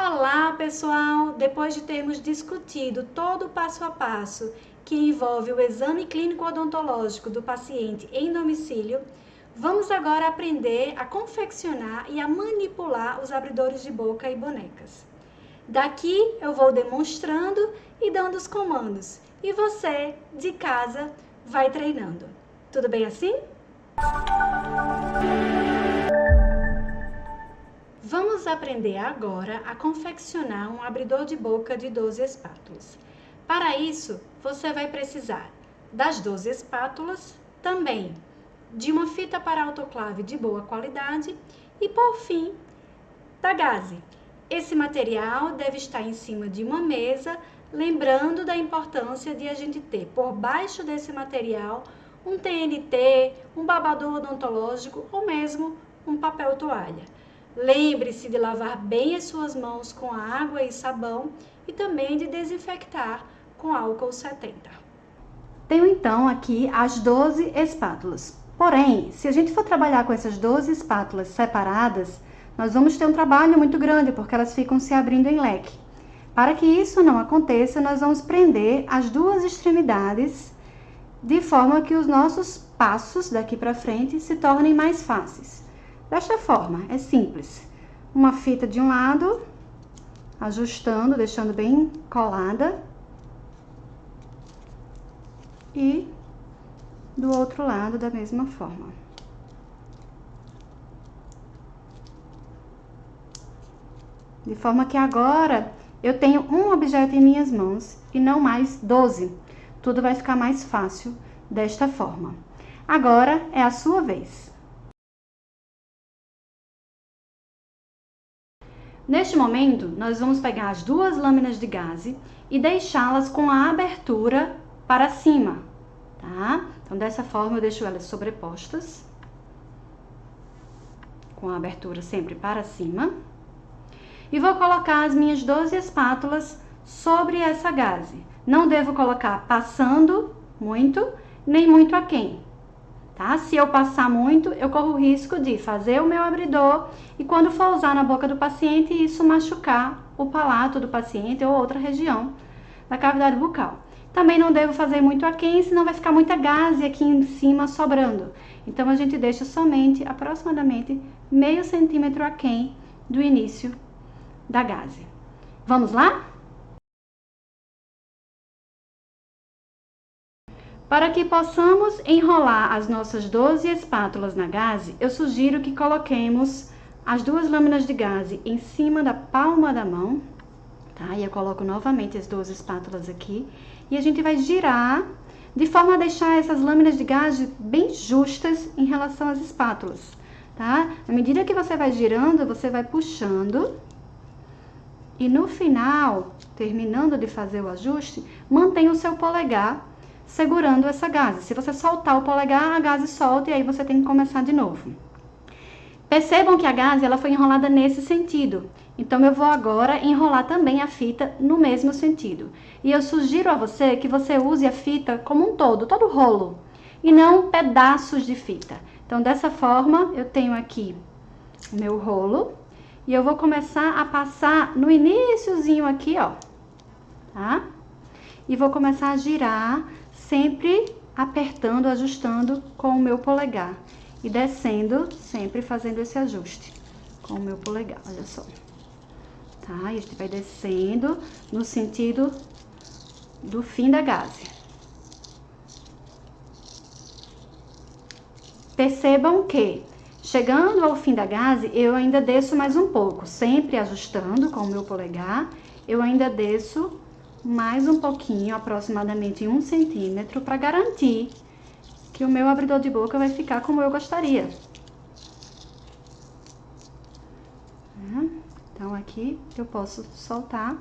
Olá, pessoal! Depois de termos discutido todo o passo a passo que envolve o exame clínico odontológico do paciente em domicílio, vamos agora aprender a confeccionar e a manipular os abridores de boca e bonecas. Daqui eu vou demonstrando e dando os comandos, e você, de casa, vai treinando. Tudo bem assim? Vamos aprender agora a confeccionar um abridor de boca de 12 espátulas. Para isso, você vai precisar das 12 espátulas, também de uma fita para autoclave de boa qualidade e, por fim, da gaze. Esse material deve estar em cima de uma mesa, lembrando da importância de a gente ter por baixo desse material um TNT, um babador odontológico ou mesmo um papel toalha. Lembre-se de lavar bem as suas mãos com água e sabão e também de desinfectar com álcool 70. Tenho então aqui as 12 espátulas. Porém, se a gente for trabalhar com essas 12 espátulas separadas, nós vamos ter um trabalho muito grande, porque elas ficam se abrindo em leque. Para que isso não aconteça, nós vamos prender as duas extremidades de forma que os nossos passos daqui para frente se tornem mais fáceis. Desta forma, é simples. Uma fita de um lado, ajustando, deixando bem colada. E do outro lado da mesma forma. De forma que agora eu tenho um objeto em minhas mãos e não mais 12. Tudo vai ficar mais fácil desta forma. Agora é a sua vez. Neste momento, nós vamos pegar as duas lâminas de gaze e deixá-las com a abertura para cima, tá? Então, dessa forma, eu deixo elas sobrepostas, com a abertura sempre para cima. E vou colocar as minhas 12 espátulas sobre essa gaze. Não devo colocar passando muito, nem muito aquém. Tá? Se eu passar muito, eu corro o risco de fazer o meu abridor e quando for usar na boca do paciente, isso machucar o palato do paciente ou outra região da cavidade bucal. Também não devo fazer muito aquém, senão vai ficar muita gaze aqui em cima sobrando. Então, a gente deixa somente aproximadamente meio centímetro aquém do início da gaze. Vamos lá? Para que possamos enrolar as nossas 12 espátulas na gaze, eu sugiro que coloquemos as duas lâminas de gaze em cima da palma da mão, tá? E eu coloco novamente as 12 espátulas aqui, e a gente vai girar de forma a deixar essas lâminas de gaze bem justas em relação às espátulas, tá? À medida que você vai girando, você vai puxando, e no final, terminando de fazer o ajuste, mantenha o seu polegar segurando essa gaze. Se você soltar o polegar, a gaze solta e aí você tem que começar de novo. Percebam que a gaze ela foi enrolada nesse sentido. Então, eu vou agora enrolar também a fita no mesmo sentido. E eu sugiro a você que você use a fita como um todo o rolo, e não pedaços de fita. Então, dessa forma, eu tenho aqui o meu rolo, e eu vou começar a passar no iniciozinho aqui, ó, tá? E vou começar a girar, sempre apertando, ajustando com o meu polegar. E descendo, sempre fazendo esse ajuste com o meu polegar, olha só. Tá? E a gente vai descendo no sentido do fim da gaze. Percebam que, chegando ao fim da gaze, eu ainda desço mais um pouco, sempre ajustando com o meu polegar, eu ainda desço mais um pouquinho, aproximadamente 1 centímetro, para garantir que o meu abridor de boca vai ficar como eu gostaria. Então, aqui eu posso soltar.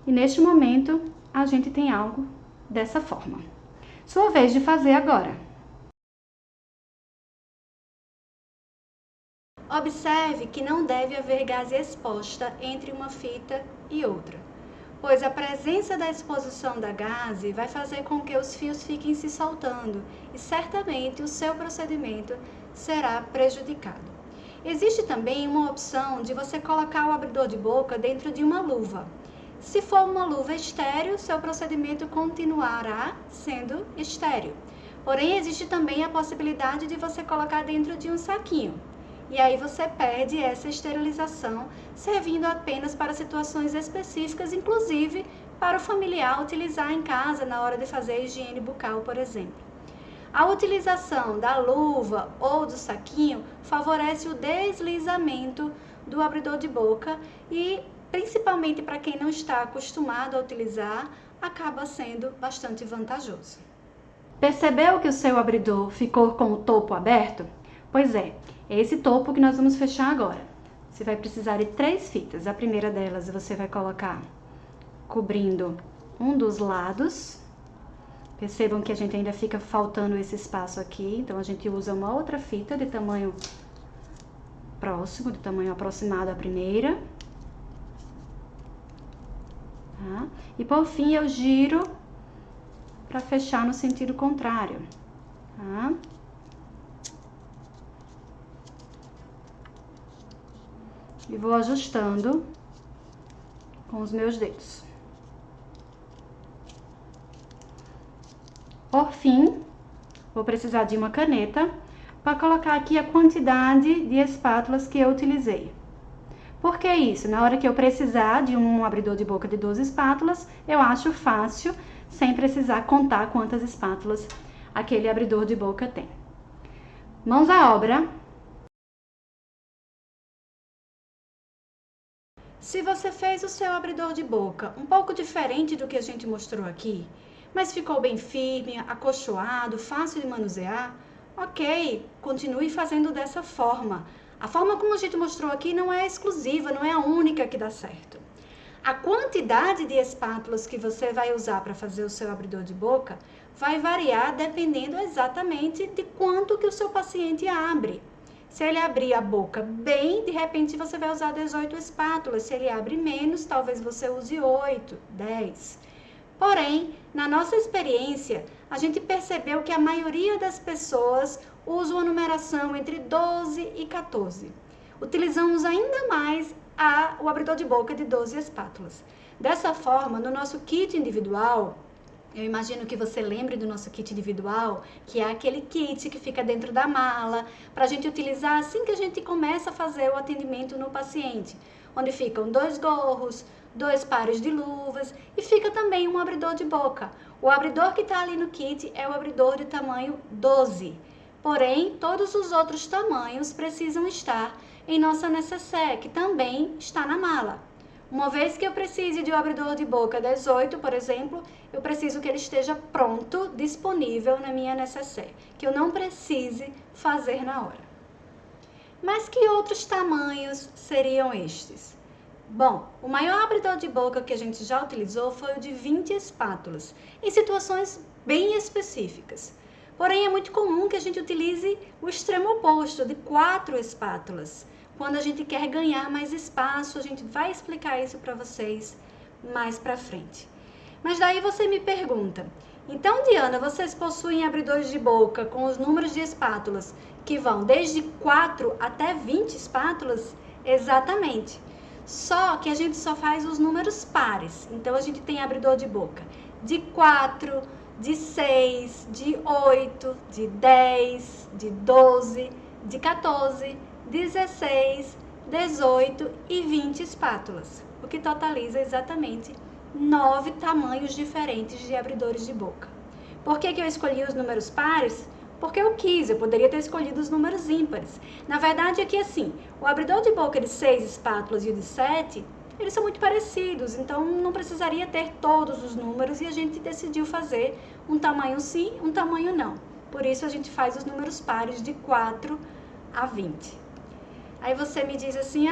E neste momento, a gente tem algo dessa forma. Sua vez de fazer agora. Observe que não deve haver gaze exposta entre uma fita e outra, pois a presença da exposição da gaze vai fazer com que os fios fiquem se soltando e certamente o seu procedimento será prejudicado. Existe também uma opção de você colocar o abridor de boca dentro de uma luva. Se for uma luva estéreo, seu procedimento continuará sendo estéreo. Porém, existe também a possibilidade de você colocar dentro de um saquinho. E aí você perde essa esterilização, servindo apenas para situações específicas, inclusive para o familiar utilizar em casa na hora de fazer a higiene bucal, por exemplo. A utilização da luva ou do saquinho favorece o deslizamento do abridor de boca e, principalmente para quem não está acostumado a utilizar, acaba sendo bastante vantajoso. Percebeu que o seu abridor ficou com o topo aberto? Pois é esse topo que nós vamos fechar agora. Você vai precisar de 3 fitas. A primeira delas você vai colocar cobrindo um dos lados. Percebam que a gente ainda fica faltando esse espaço aqui, então a gente usa uma outra fita de tamanho próximo, de tamanho aproximado à primeira. Tá? E por fim eu giro para fechar no sentido contrário. Tá? E vou ajustando com os meus dedos. Por fim, vou precisar de uma caneta para colocar aqui a quantidade de espátulas que eu utilizei. Por que isso? Na hora que eu precisar de um abridor de boca de 12 espátulas, eu acho fácil, sem precisar contar quantas espátulas aquele abridor de boca tem. Mãos à obra! Se você fez o seu abridor de boca um pouco diferente do que a gente mostrou aqui, mas ficou bem firme, acolchoado, fácil de manusear, ok, continue fazendo dessa forma. A forma como a gente mostrou aqui não é exclusiva, não é a única que dá certo. A quantidade de espátulas que você vai usar para fazer o seu abridor de boca vai variar dependendo exatamente de quanto que o seu paciente abre. Se ele abrir a boca bem, de repente você vai usar 18 espátulas. Se ele abre menos, talvez você use 8, 10. Porém, na nossa experiência, a gente percebeu que a maioria das pessoas usa uma numeração entre 12 e 14. Utilizamos ainda mais o abridor de boca de 12 espátulas. Dessa forma, no nosso kit individual, eu imagino que você lembre do nosso kit individual, que é aquele kit que fica dentro da mala, para a gente utilizar assim que a gente começa a fazer o atendimento no paciente, onde ficam 2 gorros, 2 pares de luvas e fica também um abridor de boca. O abridor que está ali no kit é o abridor de tamanho 12, porém todos os outros tamanhos precisam estar em nossa necessaire, que também está na mala. Uma vez que eu precise de um abridor de boca 18, por exemplo, eu preciso que ele esteja pronto, disponível na minha necessaire, que eu não precise fazer na hora. Mas que outros tamanhos seriam estes? Bom, o maior abridor de boca que a gente já utilizou foi o de 20 espátulas, em situações bem específicas. Porém, é muito comum que a gente utilize o extremo oposto, de 4 espátulas. Quando a gente quer ganhar mais espaço, a gente vai explicar isso para vocês mais para frente. Mas daí você me pergunta, então, Diana, vocês possuem abridores de boca com os números de espátulas que vão desde 4 até 20 espátulas? Exatamente. Só que a gente só faz os números pares. Então, a gente tem abridor de boca de 4, de 6, de 8, de 10, de 12, de 14, 16, 18 e 20 espátulas, o que totaliza exatamente 9 tamanhos diferentes de abridores de boca. Por que eu escolhi os números pares? Porque eu quis, eu poderia ter escolhido os números ímpares. Na verdade é que assim, o abridor de boca de 6 espátulas e o de 7, eles são muito parecidos, então não precisaria ter todos os números e a gente decidiu fazer um tamanho sim, um tamanho não. Por isso a gente faz os números pares de 4 a 20. Aí você me diz assim,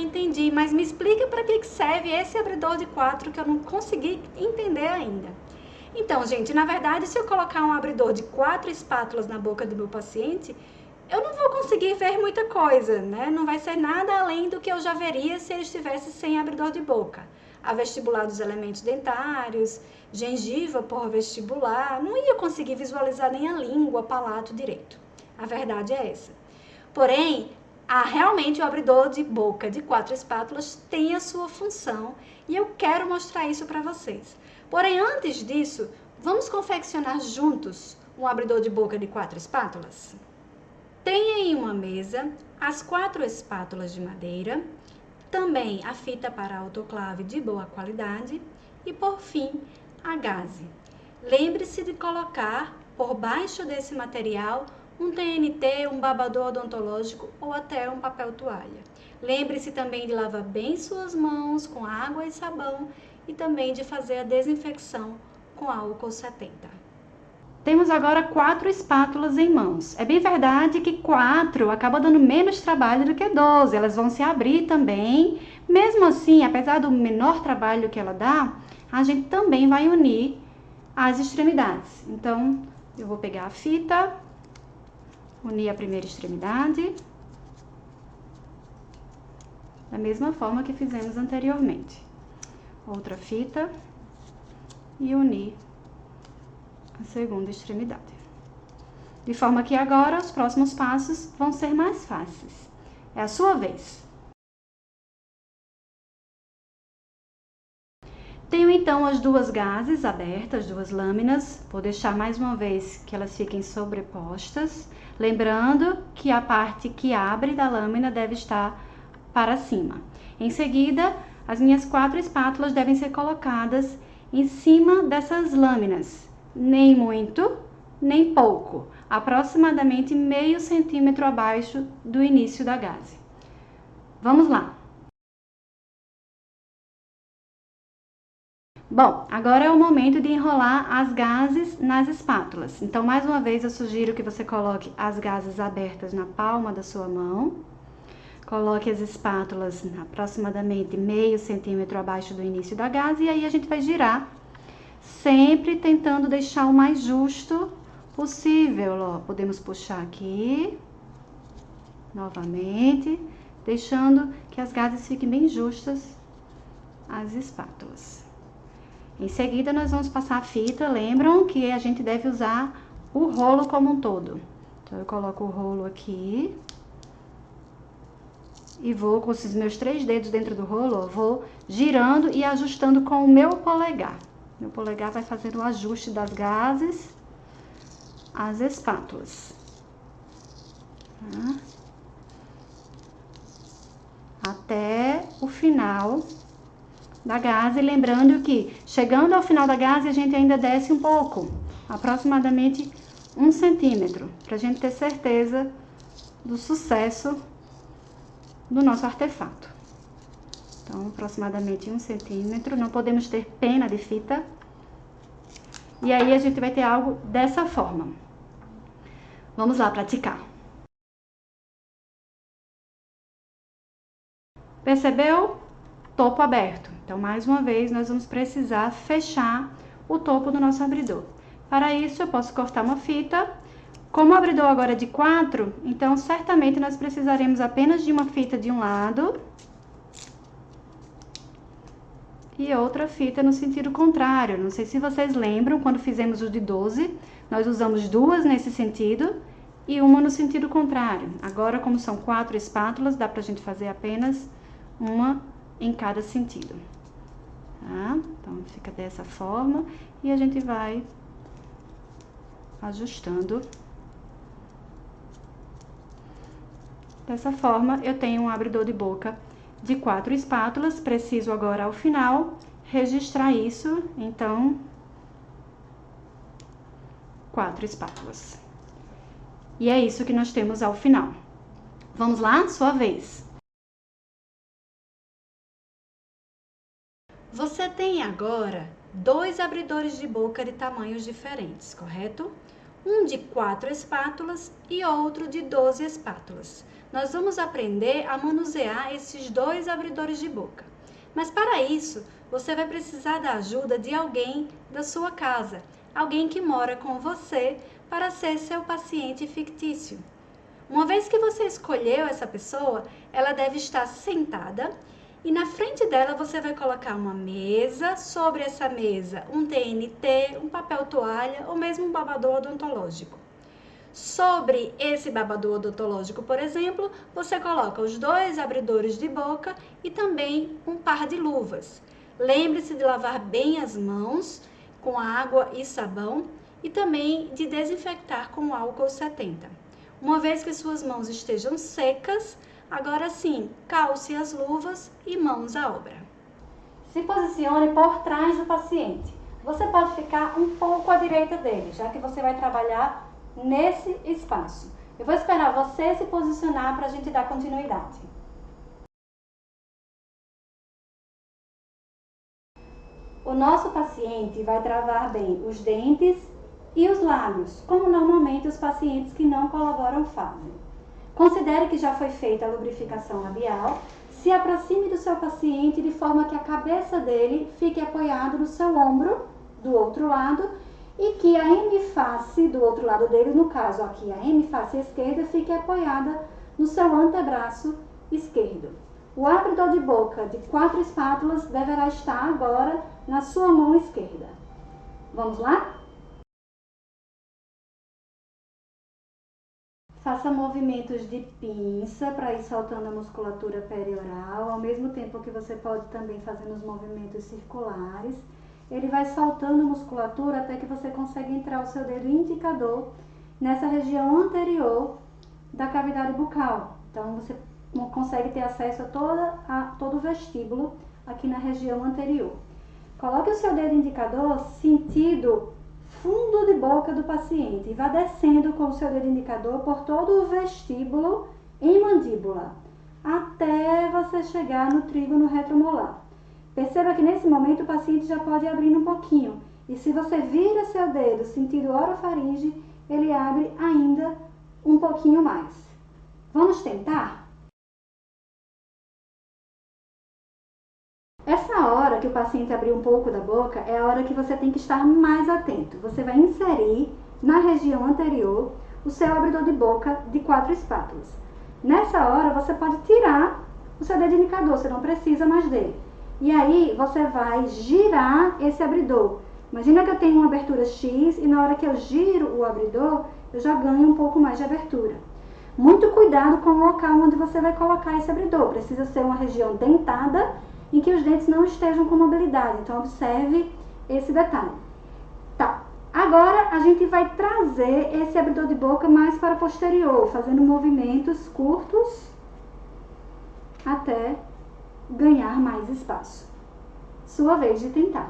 entendi, mas me explica para que serve esse abridor de 4 que eu não consegui entender ainda. Então, gente, na verdade, se eu colocar um abridor de 4 espátulas na boca do meu paciente, eu não vou conseguir ver muita coisa, né? Não vai ser nada além do que eu já veria se ele estivesse sem abridor de boca. A vestibular dos elementos dentários, gengiva por vestibular, não ia conseguir visualizar nem a língua, palato direito. A verdade é essa. Porém, realmente o abridor de boca de 4 espátulas tem a sua função e eu quero mostrar isso para vocês. Porém, antes disso, vamos confeccionar juntos um abridor de boca de 4 espátulas? Tenha em uma mesa as 4 espátulas de madeira, também a fita para autoclave de boa qualidade e, por fim, a gaze. Lembre-se de colocar por baixo desse material um TNT, um babador odontológico ou até um papel toalha. Lembre-se também de lavar bem suas mãos com água e sabão e também de fazer a desinfecção com álcool 70. Temos agora 4 espátulas em mãos. É bem verdade que 4 acaba dando menos trabalho do que 12. Elas vão se abrir também. Mesmo assim, apesar do menor trabalho que ela dá, a gente também vai unir as extremidades. Então, eu vou pegar a fita, unir a primeira extremidade, da mesma forma que fizemos anteriormente. Outra fita e unir a segunda extremidade. De forma que agora os próximos passos vão ser mais fáceis. É a sua vez. Tenho então as duas gases abertas, duas lâminas. Vou deixar mais uma vez que elas fiquem sobrepostas. Lembrando que a parte que abre da lâmina deve estar para cima. Em seguida, as minhas 4 espátulas devem ser colocadas em cima dessas lâminas. Nem muito, nem pouco, aproximadamente meio centímetro abaixo do início da gaze. Vamos lá! Bom, agora é o momento de enrolar as gases nas espátulas. Então, mais uma vez, eu sugiro que você coloque as gases abertas na palma da sua mão. Coloque as espátulas aproximadamente meio centímetro abaixo do início da gaze e aí a gente vai girar, sempre tentando deixar o mais justo possível. Ó, podemos puxar aqui, novamente, deixando que as gases fiquem bem justas as espátulas. Em seguida, nós vamos passar a fita. Lembram que a gente deve usar o rolo como um todo. Então, eu coloco o rolo aqui. E vou com esses meus 3 dedos dentro do rolo, ó, vou girando e ajustando com o meu polegar. Meu polegar vai fazer o ajuste das gases às espátulas. Tá? Até o final da gaze, lembrando que chegando ao final da gaze a gente ainda desce um pouco, aproximadamente 1 centímetro, para a gente ter certeza do sucesso do nosso artefato. Então, aproximadamente 1 centímetro, não podemos ter pena de fita. E aí a gente vai ter algo dessa forma. Vamos lá praticar. Percebeu? Topo aberto. Então, mais uma vez, nós vamos precisar fechar o topo do nosso abridor. Para isso, eu posso cortar uma fita. Como o abridor agora é de 4, então, certamente, nós precisaremos apenas de uma fita de um lado e outra fita no sentido contrário. Não sei se vocês lembram, quando fizemos o de 12, nós usamos 2 nesse sentido e uma no sentido contrário. Agora, como são 4 espátulas, dá pra gente fazer apenas uma em cada sentido. Tá? Então, fica dessa forma e a gente vai ajustando. Dessa forma, eu tenho um abridor de boca de 4 espátulas. Preciso agora, ao final, registrar isso. Então, 4 espátulas. E é isso que nós temos ao final. Vamos lá? Sua vez. Você tem agora 2 abridores de boca de tamanhos diferentes, correto? Um de 4 espátulas e outro de 12 espátulas. Nós vamos aprender a manusear esses 2 abridores de boca. Mas para isso, você vai precisar da ajuda de alguém da sua casa, alguém que mora com você para ser seu paciente fictício. Uma vez que você escolheu essa pessoa, ela deve estar sentada e na frente dela você vai colocar uma mesa, sobre essa mesa um TNT, um papel toalha ou mesmo um babador odontológico. Sobre esse babador odontológico, por exemplo, você coloca os 2 abridores de boca e também um par de luvas. Lembre-se de lavar bem as mãos com água e sabão e também de desinfectar com álcool 70. Uma vez que suas mãos estejam secas, agora sim, calce as luvas e mãos à obra. Se posicione por trás do paciente. Você pode ficar um pouco à direita dele, já que você vai trabalhar nesse espaço. Eu vou esperar você se posicionar para a gente dar continuidade. O nosso paciente vai travar bem os dentes e os lábios, como normalmente os pacientes que não colaboram fazem. Considere que já foi feita a lubrificação labial. Se aproxime do seu paciente de forma que a cabeça dele fique apoiada no seu ombro do outro lado e que a hemiface do outro lado dele, no caso aqui a hemiface esquerda, fique apoiada no seu antebraço esquerdo. O abridor de boca de 4 espátulas deverá estar agora na sua mão esquerda. Vamos lá? Faça movimentos de pinça para ir soltando a musculatura perioral, ao mesmo tempo que você pode também fazer os movimentos circulares. Ele vai soltando a musculatura até que você consegue entrar o seu dedo indicador nessa região anterior da cavidade bucal. Então, você consegue ter acesso a todo o vestíbulo aqui na região anterior. Coloque o seu dedo indicador sentido fundo de boca do paciente e vá descendo com o seu dedo indicador por todo o vestíbulo em mandíbula, até você chegar no trígono retromolar. Perceba que nesse momento o paciente já pode ir abrindo um pouquinho. E se você vira seu dedo sentido orofaringe, ele abre ainda um pouquinho mais. Vamos tentar? Essa hora que o paciente abrir um pouco da boca é a hora que você tem que estar mais atento. Você vai inserir na região anterior o seu abridor de boca de 4 espátulas. Nessa hora você pode tirar o seu dedo indicador, você não precisa mais dele. E aí você vai girar esse abridor. Imagina que eu tenho uma abertura X e na hora que eu giro o abridor, eu já ganho um pouco mais de abertura. Muito cuidado com o local onde você vai colocar esse abridor. Precisa ser uma região dentada em que os dentes não estejam com mobilidade. Então, observe esse detalhe. Tá. Agora, a gente vai trazer esse abridor de boca mais para posterior, fazendo movimentos curtos até ganhar mais espaço. Sua vez de tentar.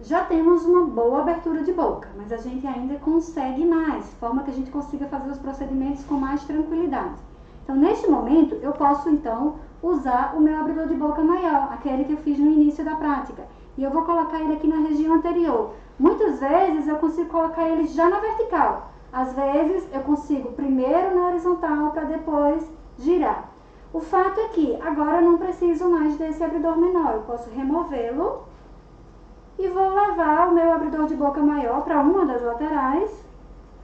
Já temos uma boa abertura de boca, mas a gente ainda consegue mais, de forma que a gente consiga fazer os procedimentos com mais tranquilidade. Então, neste momento, eu posso, então, usar o meu abridor de boca maior, aquele que eu fiz no início da prática. E eu vou colocar ele aqui na região anterior. Muitas vezes, eu consigo colocar ele já na vertical. Às vezes, eu consigo primeiro na horizontal para depois girar. O fato é que agora eu não preciso mais desse abridor menor. Eu posso removê-lo e vou levar o meu abridor de boca maior para uma das laterais.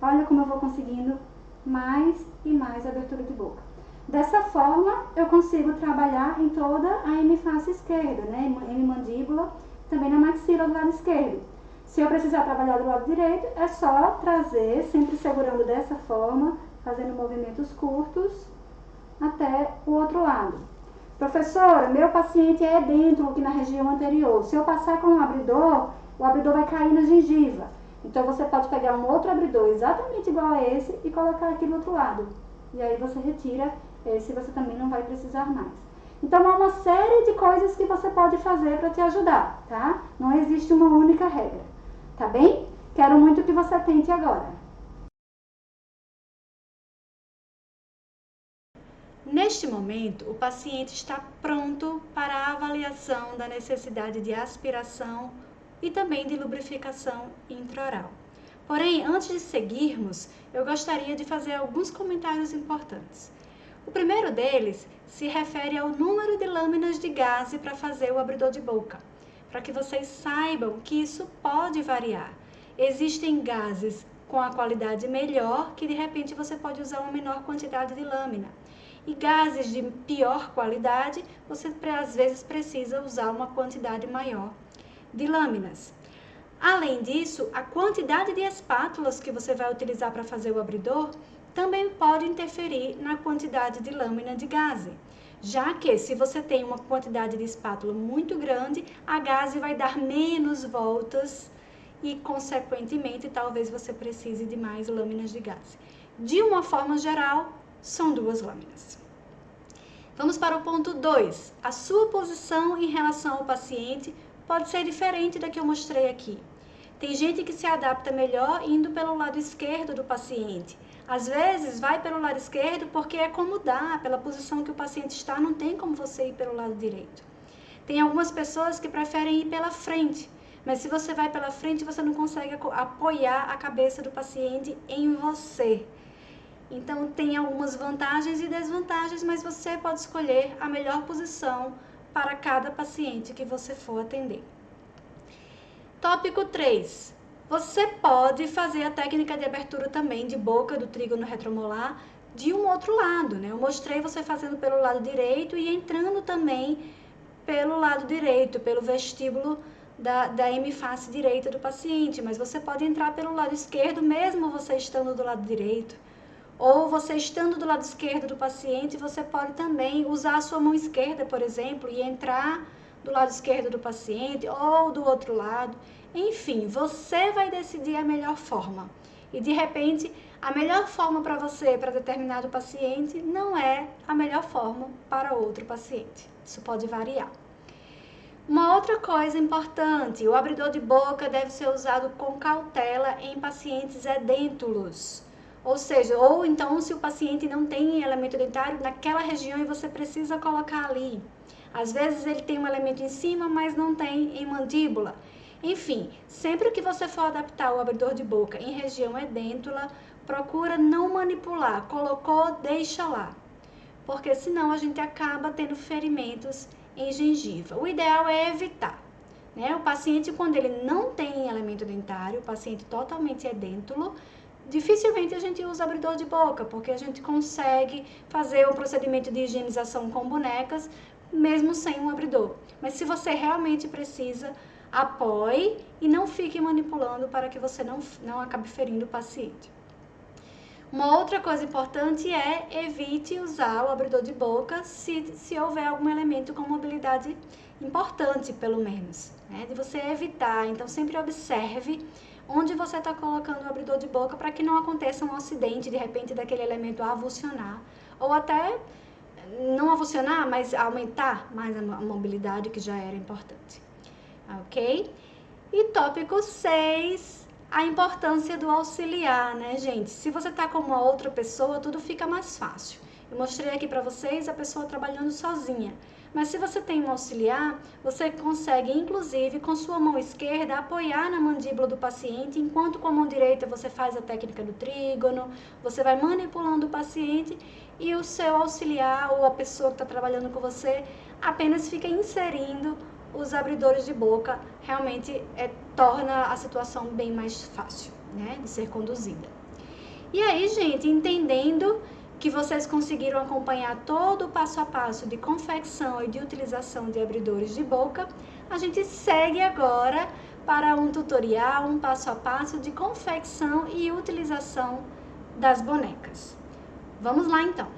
Olha como eu vou conseguindo mais e mais abertura de boca. Dessa forma, eu consigo trabalhar em toda a hemiface esquerda, né? Hemimandíbula, também na maxila do lado esquerdo. Se eu precisar trabalhar do lado direito, é só trazer, sempre segurando dessa forma, fazendo movimentos curtos até o outro lado. Professora, meu paciente é dentro aqui na região anterior. Se eu passar com o abridor vai cair na gengiva. Então, você pode pegar um outro abridor exatamente igual a esse e colocar aqui do outro lado. E aí você retira esse, você também não vai precisar mais. Então, há uma série de coisas que você pode fazer para te ajudar, tá? Não existe uma única regra, tá bem? Quero muito que você tente agora. Neste momento, o paciente está pronto para a avaliação da necessidade de aspiração e também de lubrificação intraoral. Porém, antes de seguirmos, eu gostaria de fazer alguns comentários importantes. O primeiro deles se refere ao número de lâminas de gaze para fazer o abridor de boca, para que vocês saibam que isso pode variar. Existem gases com a qualidade melhor, que de repente você pode usar uma menor quantidade de lâmina. E gases de pior qualidade, você às vezes precisa usar uma quantidade maior de lâminas. Além disso, a quantidade de espátulas que você vai utilizar para fazer o abridor também pode interferir na quantidade de lâmina de gaze, já que se você tem uma quantidade de espátula muito grande, a gaze vai dar menos voltas e, consequentemente, talvez você precise de mais lâminas de gaze. De uma forma geral, são 2 lâminas. Vamos para o ponto 2. A sua posição em relação ao paciente pode ser diferente da que eu mostrei aqui. Tem gente que se adapta melhor indo pelo lado esquerdo do paciente. Às vezes, vai pelo lado esquerdo porque é como dá, pela posição que o paciente está, não tem como você ir pelo lado direito. Tem algumas pessoas que preferem ir pela frente, mas se você vai pela frente, você não consegue apoiar a cabeça do paciente em você. Então, tem algumas vantagens e desvantagens, mas você pode escolher a melhor posição para cada paciente que você for atender. Tópico 3. Você pode fazer a técnica de abertura também de boca do trígono retromolar de um outro lado, né? Eu mostrei você fazendo pelo lado direito e entrando também pelo lado direito, pelo vestíbulo da hemiface direita do paciente, mas você pode entrar pelo lado esquerdo mesmo você estando do lado direito. Ou você estando do lado esquerdo do paciente, você pode também usar a sua mão esquerda, por exemplo, e entrar do lado esquerdo do paciente ou do outro lado. Enfim, você vai decidir a melhor forma. E de repente, a melhor forma para você, para determinado paciente, não é a melhor forma para outro paciente. Isso pode variar. Uma outra coisa importante, o abridor de boca deve ser usado com cautela em pacientes edêntulos. Ou seja, ou então se o paciente não tem elemento dentário naquela região e você precisa colocar ali. Às vezes ele tem um elemento em cima, mas não tem em mandíbula. Enfim, sempre que você for adaptar o abridor de boca em região edêntula, procura não manipular. Colocou, deixa lá. Porque senão a gente acaba tendo ferimentos em gengiva. O ideal é evitar. Né? O paciente, quando ele não tem elemento dentário, o paciente totalmente edêntulo, dificilmente a gente usa abridor de boca, porque a gente consegue fazer um procedimento de higienização com bonecas, mesmo sem um abridor. Mas se você realmente precisa, apoie e não fique manipulando para que você não acabe ferindo o paciente. Uma outra coisa importante é evite usar o abridor de boca se houver algum elemento com mobilidade importante, pelo menos, né? De você evitar. Então, sempre observe onde você está colocando o abridor de boca para que não aconteça um acidente, de repente, daquele elemento avulsionar. Ou até não avulsionar, mas aumentar mais a mobilidade, que já era importante. Ok? E tópico 6, a importância do auxiliar, né, gente? Se você tá com uma outra pessoa, tudo fica mais fácil. Eu mostrei aqui para vocês a pessoa trabalhando sozinha. Mas se você tem um auxiliar, você consegue, inclusive, com sua mão esquerda, apoiar na mandíbula do paciente, enquanto com a mão direita você faz a técnica do trígono, você vai manipulando o paciente e o seu auxiliar ou a pessoa que está trabalhando com você apenas fica inserindo os abridores de boca. Realmente torna a situação bem mais fácil, né, de ser conduzida. E aí, gente, entendendo que vocês conseguiram acompanhar todo o passo a passo de confecção e de utilização de abridores de boca, a gente segue agora para um tutorial, um passo a passo de confecção e utilização das bonecas. Vamos lá, então!